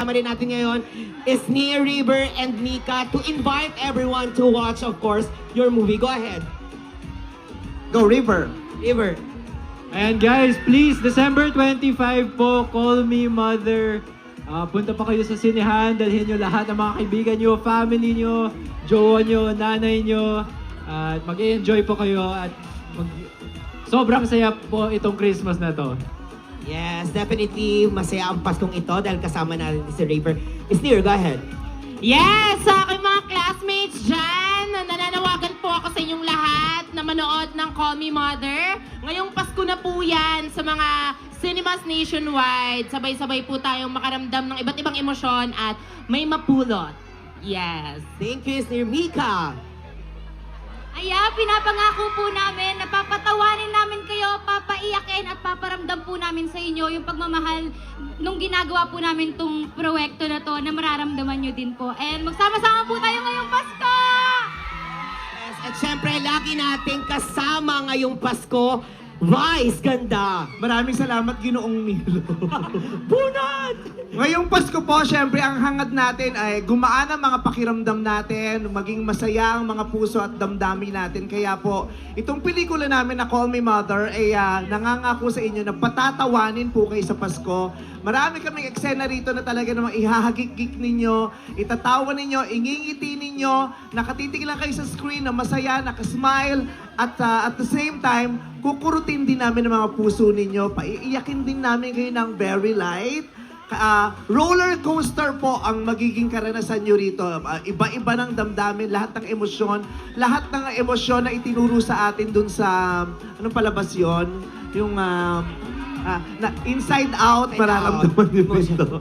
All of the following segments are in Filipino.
Kasama rin natin ngayon is Nia, River, and Mika to invite everyone to watch, of course, your movie. Go ahead. Go, River. River. Ayan guys, please, December 25 po, Call Me Mother. Punta pa kayo sa sinehan, dalhin nyo lahat ng mga kaibigan nyo, family nyo, jowa nyo, nanay nyo. At mag-enjoy po kayo at sobrang saya po itong Christmas na to. Yes, definitely masaya ang Paskong ito dahil kasama natin si River. Sneer, go ahead. Yes! Sa aking mga classmates dyan, nananawagan po ako sa inyong lahat na manood ng Call Me Mother. Ngayong Pasko na po yan sa mga cinemas nationwide. Sabay-sabay po tayong makaramdam ng iba't ibang emosyon at may mapulot. Yes. Thank you, Sneer. Mika. Aya, pinapangako po namin na papatawanin namin kayo, papaiyakin at paparamdam po namin sa inyo yung pagmamahal nung ginagawa po namin tong proyekto na to na mararamdaman nyo din po. And magsama-sama po tayo ngayong Pasko! Yes, at syempre, lagi nating kasama ngayong Pasko, Vice, ganda. Maraming salamat, Ginoong Milo. Bunot! Ngayong Pasko po, syempre, ang hangad natin ay gumaan ang mga pakiramdam natin, maging masaya ang mga puso at damdamin natin. Kaya po, itong pelikula namin na Call Me Mother ay nangangako sa inyo na patatawanin po kayo sa Pasko. Marami kaming eksena rito na talaga namang ihahagik-gik ninyo, itatawa ninyo, ingingiti ninyo, nakatitig lang kayo sa screen na masaya, nakasmile, at the same time, kukurutin din namin ang mga puso ninyo, paiiyakin din namin kayo ng very light. Roller coaster po ang magiging karanasan nyo rito. Iba-iba ng damdamin, lahat ng emosyon na itinuro sa atin dun sa, anong palabas yun? Yung, na inside out, mararamdaman nyo ito.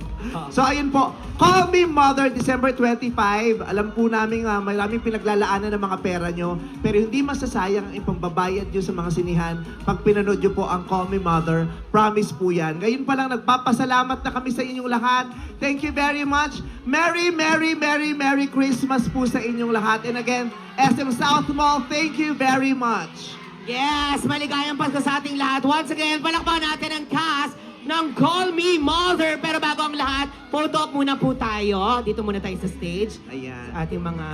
So, ayun po. Call Me Mother, December 25. Alam po namin maraming pinaglalaanan ng mga pera nyo, pero hindi masasayang ang ipambabayad nyo sa mga sinihan pag pinanood nyo po ang Call Me Mother. Promise po yan. Ngayon pa lang, nagpapasalamat na kami sa inyong lahat. Thank you very much. Merry, Merry, Merry, Merry Christmas po sa inyong lahat. And again, SM South Mall, thank you very much. Yes, maligayang Pasko sa ating lahat. Once again, palakpakan natin ang cast ng Call Me Mother. Pero bago ang lahat, photo op muna po tayo. Dito muna tayo sa stage. Ayan. Sa ating mga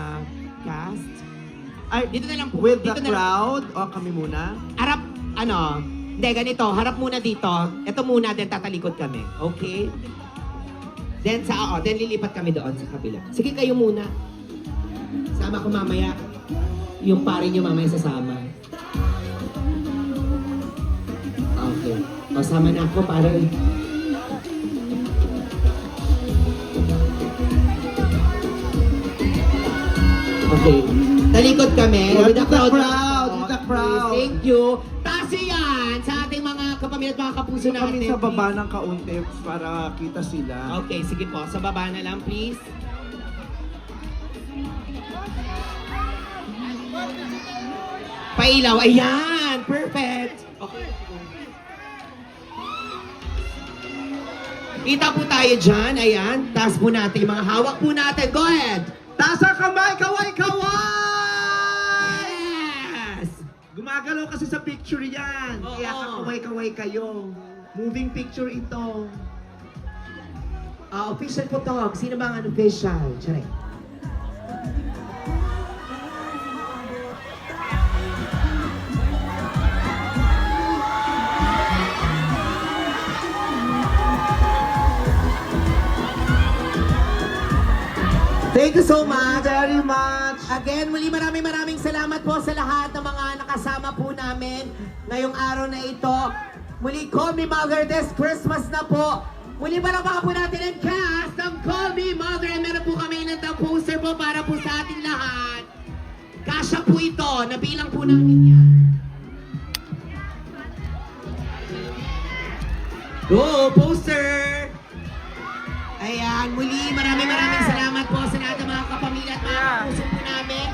cast. Ay, Dito na lang po. with the Dito na lang. crowd, o kami muna. Harap, hindi, ganito. Harap muna dito. Ito muna, then tatalikod kami. Okay? Then then lilipat kami doon sa kabila. Sige, kayo muna. Sama ko mamaya. Yung pare niyo mamaya sasama. Okay. Kasama na ako para... Okay. Talikod kami. With the crowd, Okay, with the crowd. Thank you. Taas yan sa ating mga kapamilya at mga kapuso natin. Kami sa baba please. ng kaunti para kita sila. Okay, sige po. Sa baba na lang, please. Pailaw. Ayan! Perfect! Okay. Kita po tayo dyan. Ayan. Taas po natin yung mga hawak po natin. Go ahead! Taas ang kamay, kaway, kaway! Yes! Gumagalaw kasi sa picture yan. Oo. Kaya kaway-kaway kayo. Moving picture ito. Official po to. Sino ba ang official? Charay. Thank you so much. Very much. Again, muli maraming salamat po sa lahat ng mga nakasama po namin ngayong araw na ito. Muli, Call Me Mother, this Christmas na po. Muli palakpakan po natin ang cast ng Call Me Mother. And meron po kami ng poster po para po sa ating lahat. Kasya po ito. Nabilang po namin yan. Go, poster! Ayan, muli maraming salamat po sa lahat ng mga kapamilya at mga kapuso po namin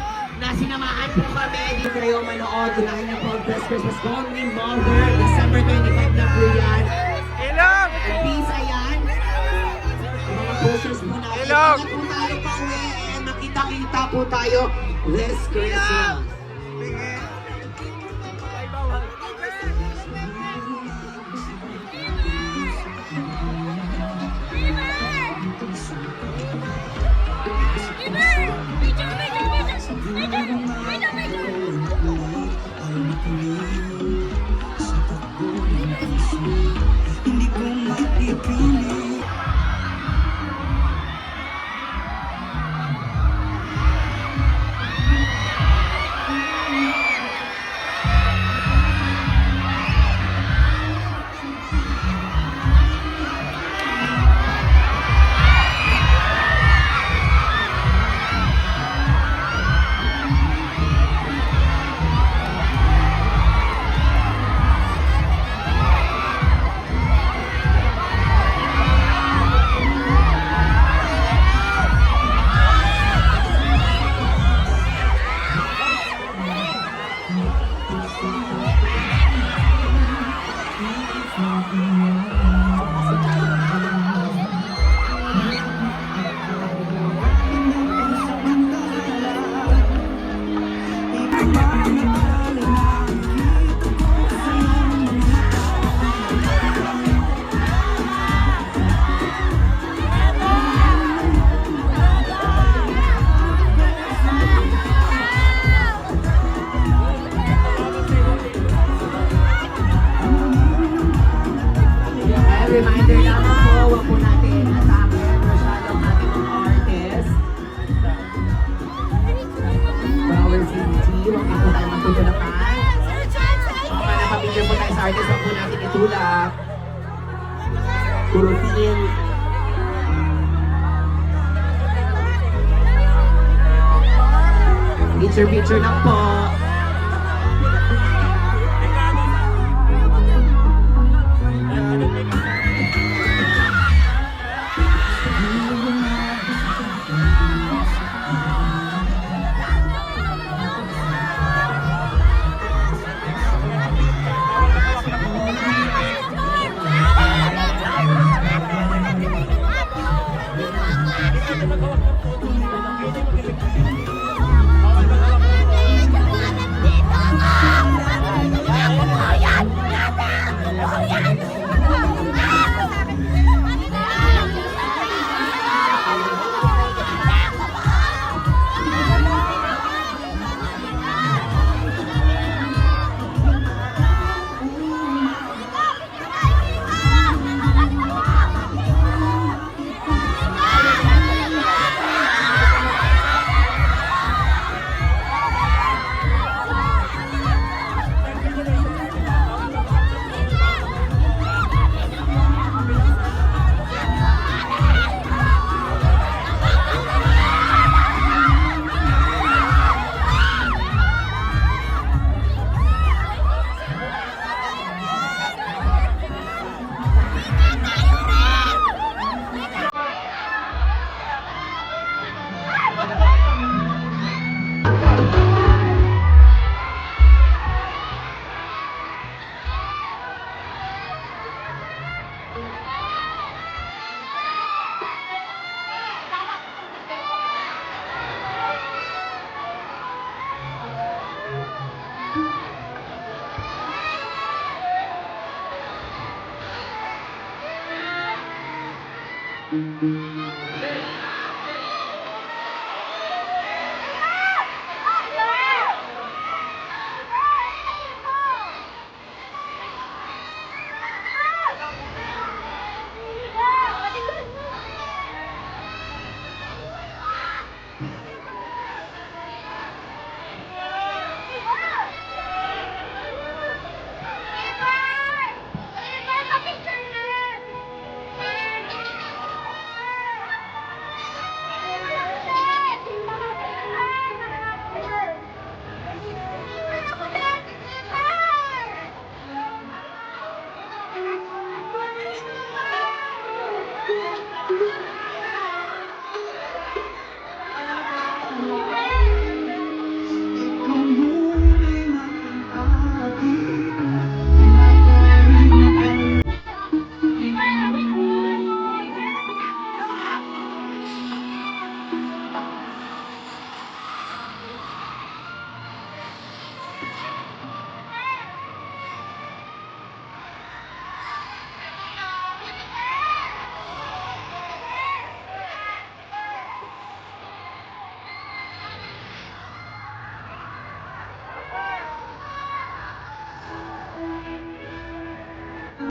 na sinamahan po kami. Dito kayo manood. Unahin na po this Christmas Call Me Mother. December 25 na po yan. Ilog! And please, ayan. Yung mga posters po natin. Ilog! Ingat po tayo pa uwi and makita-kita po tayo this Christmas. Picture lang po.